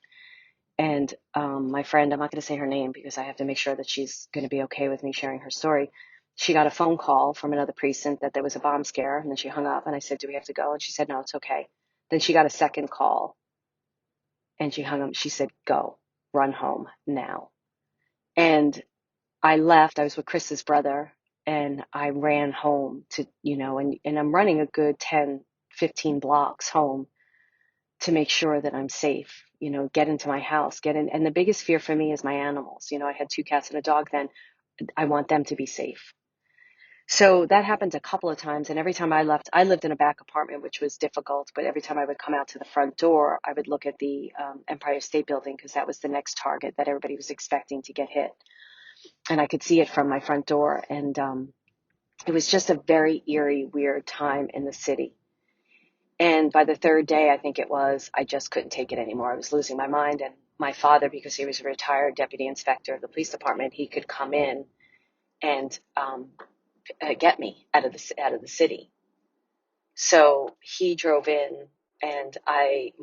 And my friend, I'm not going to say her name because I have to make sure that she's going to be okay with me sharing her story. She got a phone call from another precinct that there was a bomb scare, and then she hung up, and I said, do we have to go? And she said, no, it's okay. Then she got a second call, and she hung up. She said, go, run home now. And I left. I was with Chris's brother, and I ran home to, and I'm running a good 10, 15 blocks home to make sure that I'm safe, get into my house, get in. And the biggest fear for me is my animals. I had 2 cats and a dog then. I want them to be safe. So that happened a couple of times. And every time I lived in a back apartment, which was difficult. But every time I would come out to the front door, I would look at the Empire State Building because that was the next target that everybody was expecting to get hit. and I could see it from my front door. And it was just a very eerie, weird time in the city. And by the third day, I think it was, I just couldn't take it anymore. I was losing my mind. And my father, because he was a retired deputy inspector of the police department, he could come in and get me out of the city. So he drove in, and I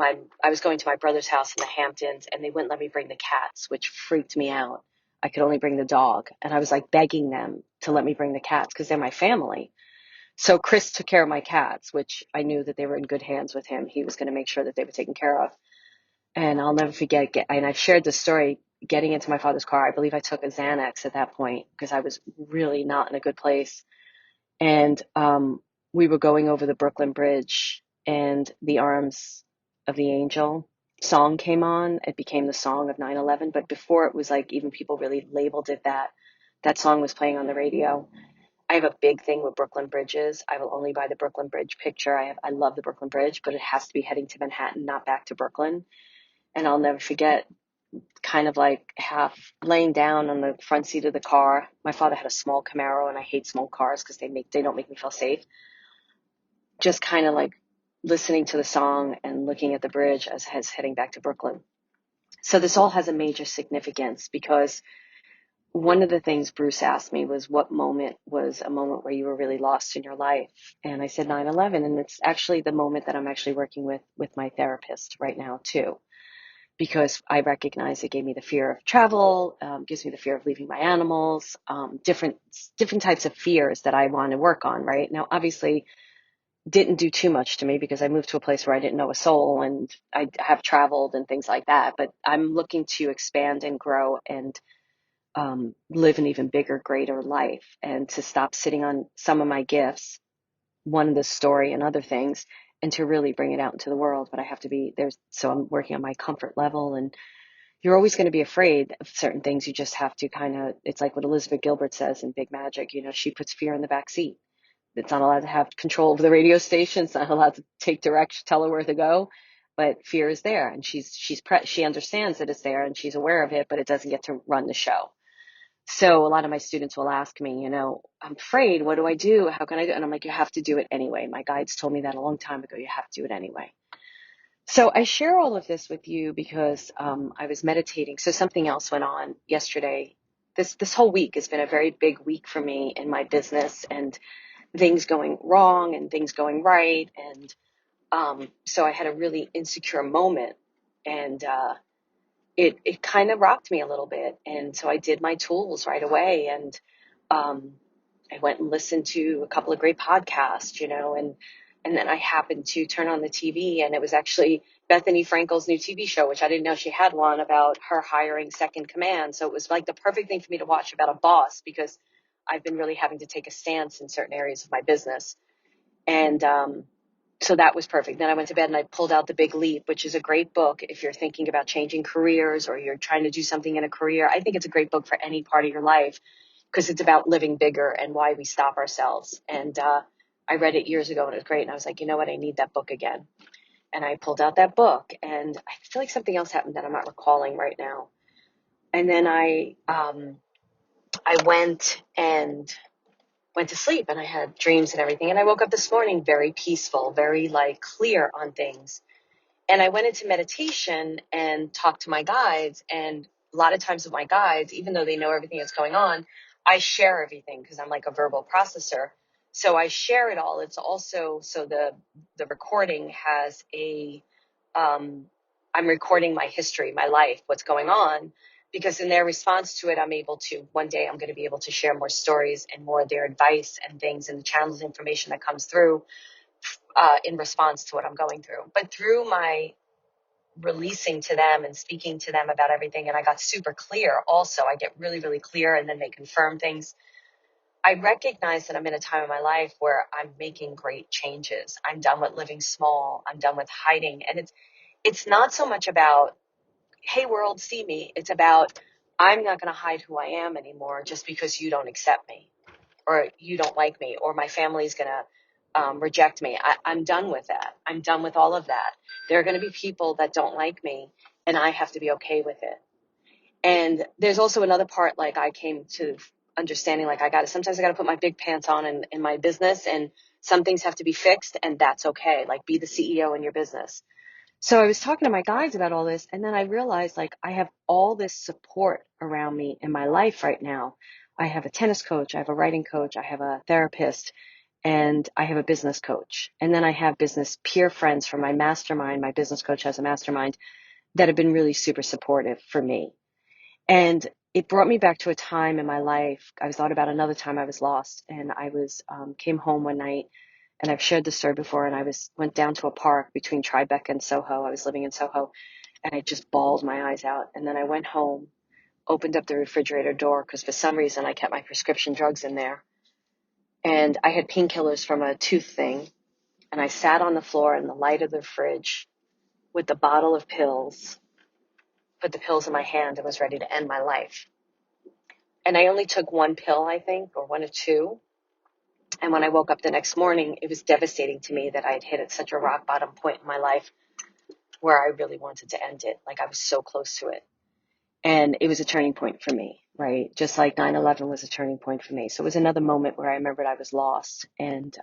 was going to my brother's house in the Hamptons, and they wouldn't let me bring the cats, which freaked me out. I could only bring the dog, and I was like begging them to let me bring the cats because they're my family. So Chris took care of my cats, which I knew that they were in good hands with him. He was going to make sure that they were taken care of. And I'll never forget, and I've shared this story, getting into my father's car. I believe I took a Xanax at that point because I was really not in a good place. And we were going over the Brooklyn Bridge, and the Arms of the Angel song came on. It became the song of 9/11. But before it was like even people really labeled it that song was playing on the radio. I have a big thing with Brooklyn bridges. I will only buy the Brooklyn Bridge picture. I love the Brooklyn Bridge, but it has to be heading to Manhattan, not back to Brooklyn. And I'll never forget, kind of like half laying down on the front seat of the car. My father had a small Camaro, and I hate small cars because they don't make me feel safe. Just kind of like listening to the song and looking at the bridge as I was heading back to Brooklyn. So this all has a major significance because one of the things Bruce asked me was, what moment was a moment where you were really lost in your life? And I said 9/11. And it's actually the moment that I'm actually working with my therapist right now too, because I recognize it gave me the fear of travel, gives me the fear of leaving my animals, different types of fears that I want to work on right now. Obviously didn't do too much to me because I moved to a place where I didn't know a soul, and I have traveled and things like that. But I'm looking to expand and grow and live an even bigger, greater life, and to stop sitting on some of my gifts, one of the story and other things, and to really bring it out into the world. But I have to be there. So I'm working on my comfort level, and you're always going to be afraid of certain things. You just have to it's like what Elizabeth Gilbert says in Big Magic, she puts fear in the back seat. It's not allowed to have control over the radio station. It's not allowed to take direction, tell her where to go. But fear is there, and she understands that it's there, and she's aware of it, but it doesn't get to run the show. So a lot of my students will ask me, I'm afraid, what do I do? How can I do it? And I'm like, you have to do it anyway. My guides told me that a long time ago. You have to do it anyway. So I share all of this with you because I was meditating. So something else went on yesterday. This whole week has been a very big week for me in my business, and things going wrong and things going right. And so I had a really insecure moment, and it kind of rocked me a little bit. And so I did my tools right away. And I went and listened to a couple of great podcasts, and then I happened to turn on the TV, and it was actually Bethany Frankel's new TV show, which I didn't know she had one, about her hiring second command. So it was like the perfect thing for me to watch about a boss, because I've been really having to take a stance in certain areas of my business. And so that was perfect. Then I went to bed and I pulled out The Big Leap, which is a great book if you're thinking about changing careers or you're trying to do something in a career. I think it's a great book for any part of your life because it's about living bigger and why we stop ourselves. And I read it years ago and it was great. And I was like, you know what? I need that book again. And I pulled out that book, and I feel like something else happened that I'm not recalling right now. And then I went to sleep, and I had dreams and everything. And I woke up this morning very peaceful, very clear on things. And I went into meditation and talked to my guides. And a lot of times with my guides, even though they know everything that's going on, I share everything because I'm like a verbal processor. So I share it all. It's also, so the recording has I'm recording my history, my life, what's going on, because in their response to it, one day I'm going to be able to share more stories and more of their advice and things and the channels information that comes through in response to what I'm going through. But through my releasing to them and speaking to them about everything, and I got super clear also. I get really, really clear, and then they confirm things. I recognize that I'm in a time in my life where I'm making great changes. I'm done with living small. I'm done with hiding. And it's not so much about, hey, world, see me. It's about, I'm not going to hide who I am anymore just because you don't accept me or you don't like me or my family's going to reject me. I'm done with that. I'm done with all of that. There are going to be people that don't like me, and I have to be okay with it. And there's also another part, like I came to understanding, like sometimes I got to put my big pants on in my business, and some things have to be fixed, and that's okay. Like, be the CEO in your business. So I was talking to my guides about all this, and then I realized, like, I have all this support around me in my life right now. I have a tennis coach, I have a writing coach, I have a therapist, and I have a business coach. And then I have business peer friends from my mastermind. My business coach has a mastermind that have been really super supportive for me. And it brought me back to a time in my life. I was thought about another time I was lost, and I was came home one night, and I've shared this story before. And I went down to a park between Tribeca and Soho. I was living in Soho, and I just bawled my eyes out. And then I went home, opened up the refrigerator door because for some reason I kept my prescription drugs in there, and I had painkillers from a tooth thing. And I sat on the floor in the light of the fridge with the bottle of pills, put the pills in my hand, and was ready to end my life. And I only took one pill, I think, or one or two. And when I woke up the next morning, it was devastating to me that I had hit at such a rock bottom point in my life where I really wanted to end it. Like, I was so close to it. And it was a turning point for me, right? Just like 9/11 was a turning point for me. So it was another moment where I remembered I was lost, and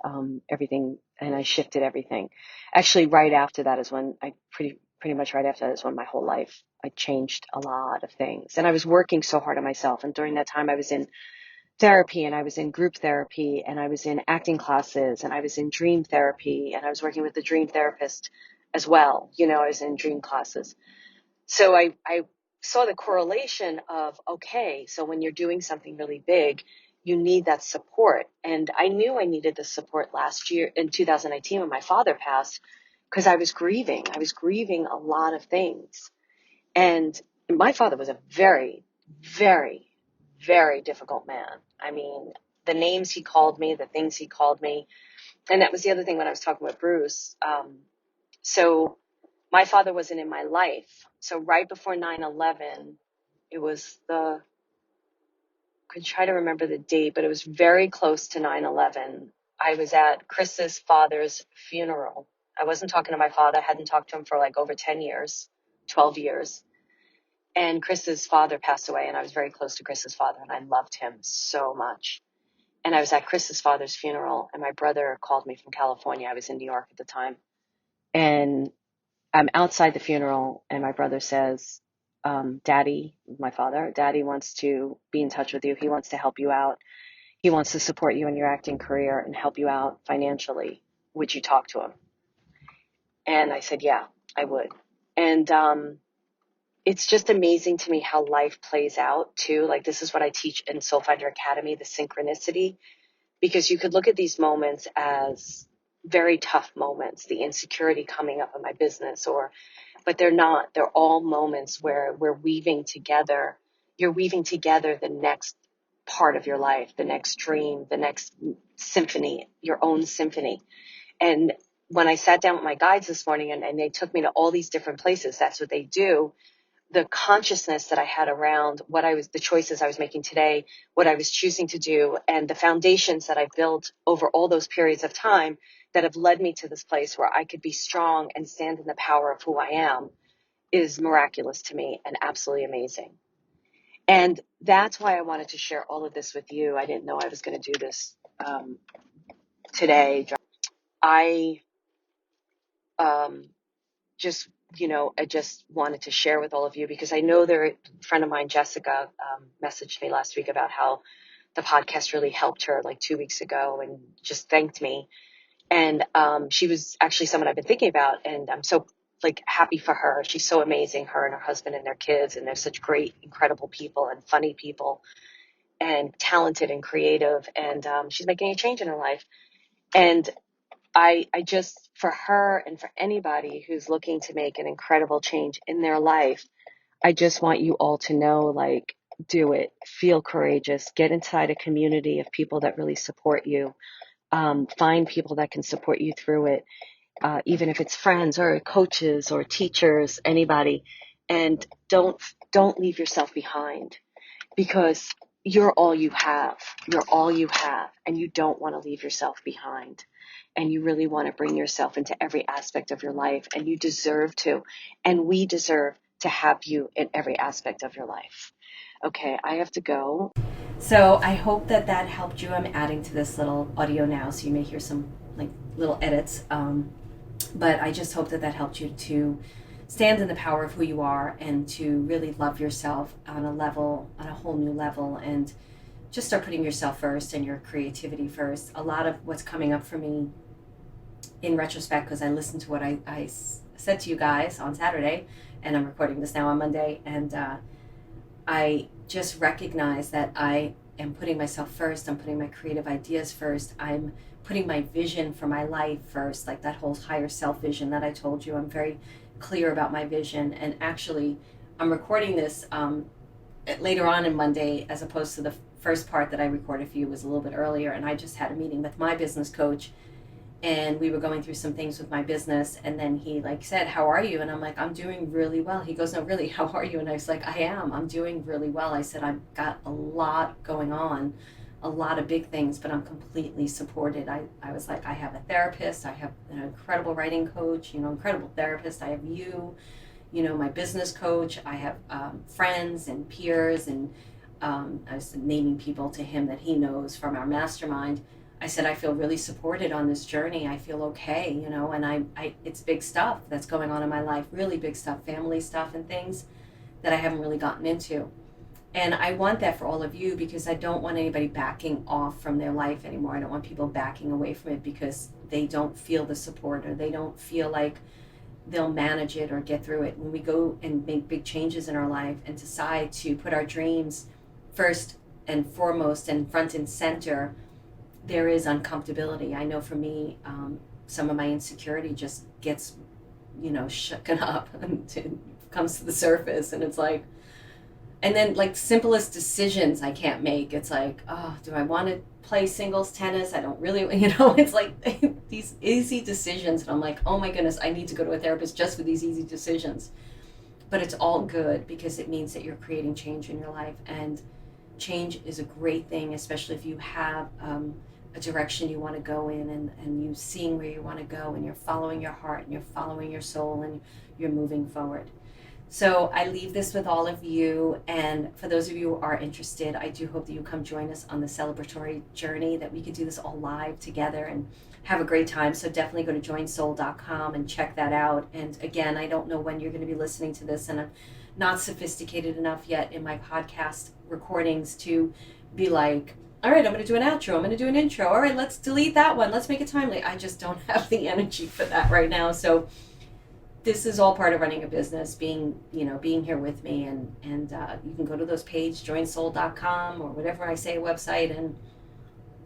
everything, and I shifted everything. Actually, right after that is when pretty much right after that is when my whole life, I changed a lot of things. And I was working so hard on myself. And during that time, I was in therapy, and I was in group therapy, and I was in acting classes, and I was in dream therapy, and I was working with the dream therapist as well. I was in dream classes. So I saw the correlation of, okay, so when you're doing something really big, you need that support. And I knew I needed the support last year in 2019 when my father passed, because I was grieving. I was grieving a lot of things. And my father was a very, very, very difficult man. I mean, the names he called me, the things he called me. And that was the other thing when I was talking with Bruce. So my father wasn't in my life. So right before 9/11, it was I could try to remember the date, but it was very close to 9/11. I was at Chris's father's funeral. I wasn't talking to my father. I hadn't talked to him for like over 10 years, 12 years. And Chris's father passed away, and I was very close to Chris's father, and I loved him so much. And I was at Chris's father's funeral, and my brother called me from California. I was in New York at the time. And I'm outside the funeral, and my brother says, Daddy, my father, Daddy wants to be in touch with you. He wants to help you out. He wants to support you in your acting career and help you out financially. Would you talk to him? And I said, yeah, I would. And it's just amazing to me how life plays out too. Like, this is what I teach in Soul Finder Academy, the synchronicity, because you could look at these moments as very tough moments, the insecurity coming up in my business, but they're not. They're all moments where we're weaving together. You're weaving together the next part of your life, the next dream, the next symphony, your own symphony. And when I sat down with my guides this morning, and they took me to all these different places, that's what they do. The consciousness that I had around the choices I was making today, what I was choosing to do, and the foundations that I built over all those periods of time that have led me to this place where I could be strong and stand in the power of who I am, is miraculous to me and absolutely amazing. And that's why I wanted to share all of this with you. I didn't know I was going to do this today. I I just wanted to share with all of you, because I know a friend of mine, Jessica, messaged me last week about how the podcast really helped her like 2 weeks ago, and just thanked me. And she was actually someone I've been thinking about, and I'm so happy for her. She's so amazing, her and her husband and their kids, and they're such great, incredible people, and funny people, and talented and creative. And she's making a change in her life. And I just, for her and for anybody who's looking to make an incredible change in their life, I just want you all to know, do it, feel courageous, get inside a community of people that really support you. Find people that can support you through it, even if it's friends or coaches or teachers, anybody. And don't leave yourself behind, because you're all you have. You're all you have, and you don't want to leave yourself behind. And you really want to bring yourself into every aspect of your life, and you deserve to. And we deserve to have you in every aspect of your life. Okay, I have to go. So I hope that that helped you. I'm adding to this little audio now, so you may hear some like little edits. But I just hope that that helped you to stand in the power of who you are and to really love yourself on a whole new level, and just start putting yourself first and your creativity first. A lot of what's coming up for me in retrospect, because I listened to what I said to you guys on Saturday, and I'm recording this now on Monday, and I just recognize that I am putting myself first. I'm putting my creative ideas first. I'm putting my vision for my life first, like that whole higher self vision that I told you. I'm very clear about my vision. And actually, I'm recording this later on in Monday, as opposed to the first part that I recorded for you was a little bit earlier. And I just had a meeting with my business coach, and we were going through some things with my business, and then he like said, how are you? And I'm like, I'm doing really well. He goes, no, really, how are you? And I was like, I'm doing really well. I said, I've got a lot going on, a lot of big things, but I'm completely supported. I was like, I have a therapist, I have an incredible writing coach, incredible therapist, I have you, my business coach, I have friends and peers, and I was naming people to him that he knows from our mastermind. I said, I feel really supported on this journey. I feel okay, and I it's big stuff that's going on in my life, really big stuff, family stuff and things that I haven't really gotten into. And I want that for all of you, because I don't want anybody backing off from their life anymore. I don't want people backing away from it because they don't feel the support, or they don't feel like they'll manage it or get through it. When we go and make big changes in our life and decide to put our dreams first and foremost and front and center, there is uncomfortability. I know for me, some of my insecurity just gets, shaken up and it comes to the surface, and it's like, and then like simplest decisions I can't make. It's like, oh, do I want to play singles tennis? I don't really, it's like these easy decisions, and I'm like, oh my goodness, I need to go to a therapist just for these easy decisions. But it's all good, because it means that you're creating change in your life, and change is a great thing, especially if you have a direction you want to go in, and you seeing where you want to go, and you're following your heart, and you're following your soul, and you're moving forward. So I leave this with all of you, and for those of you who are interested, I do hope that you come join us on the celebratory journey, that we could do this all live together and have a great time. So definitely go to joinsoul.com and check that out. And again, I don't know when you're going to be listening to this, and I'm not sophisticated enough yet in my podcast recordings to be like, all right, I'm going to do an outro, I'm going to do an intro, all right, let's delete that one, let's make it timely. I just don't have the energy for that right now. So this is all part of running a business, being here with me, and you can go to those pages, joinsoul.com or whatever I say website, and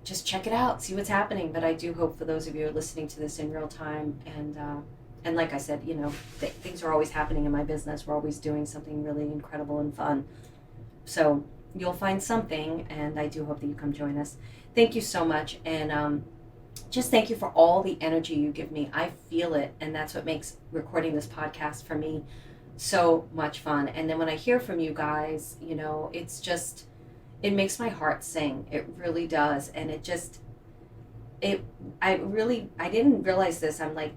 just check it out, see what's happening. But I do hope for those of you who are listening to this in real time, and like I said, things are always happening in my business. We're always doing something really incredible and fun. So you'll find something, and I do hope that you come join us. Thank you so much, and just thank you for all the energy you give me. I feel it, and that's what makes recording this podcast for me so much fun. And then when I hear from you guys, it's just, it makes my heart sing. It really does. And I didn't realize this. I'm like,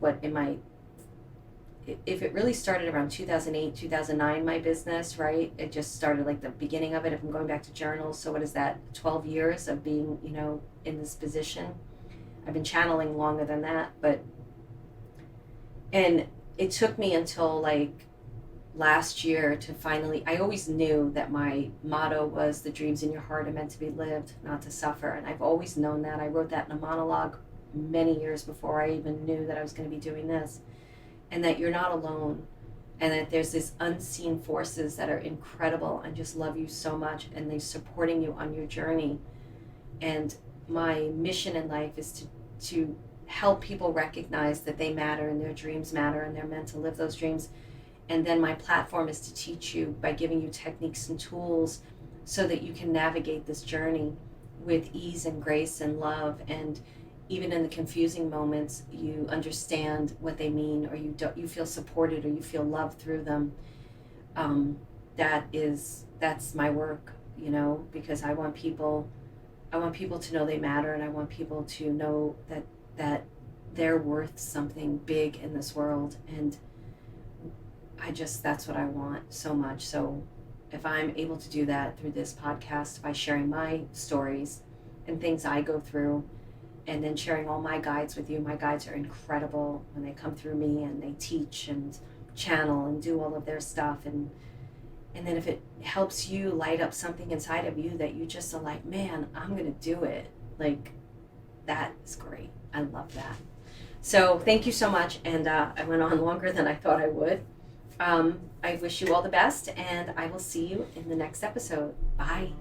if it really started around 2008, 2009, my business, right? It just started like the beginning of it. If I'm going back to journals, so what is that? 12 years of being, in this position. I've been channeling longer than that, and it took me until like last year to finally, I always knew that my motto was, the dreams in your heart are meant to be lived, not to suffer. And I've always known that. I wrote that in a monologue many years before I even knew that I was going to be doing this, and that you're not alone, and that there's this unseen forces that are incredible and just love you so much, and they're supporting you on your journey. And my mission in life is to help people recognize that they matter, and their dreams matter, and they're meant to live those dreams. And then my platform is to teach you by giving you techniques and tools so that you can navigate this journey with ease and grace and love. And even in the confusing moments, you understand what they mean, or you feel supported, or you feel loved through them. That's my work, because I want people to know they matter, and I want people to know that they're worth something big in this world. And that's what I want so much. So if I'm able to do that through this podcast by sharing my stories and things I go through, and then sharing all my guides with you. My guides are incredible when they come through me and they teach and channel and do all of their stuff. And then if it helps you light up something inside of you that you just are like, man, I'm going to do it. Like, that is great. I love that. So thank you so much. And I went on longer than I thought I would. I wish you all the best, and I will see you in the next episode. Bye.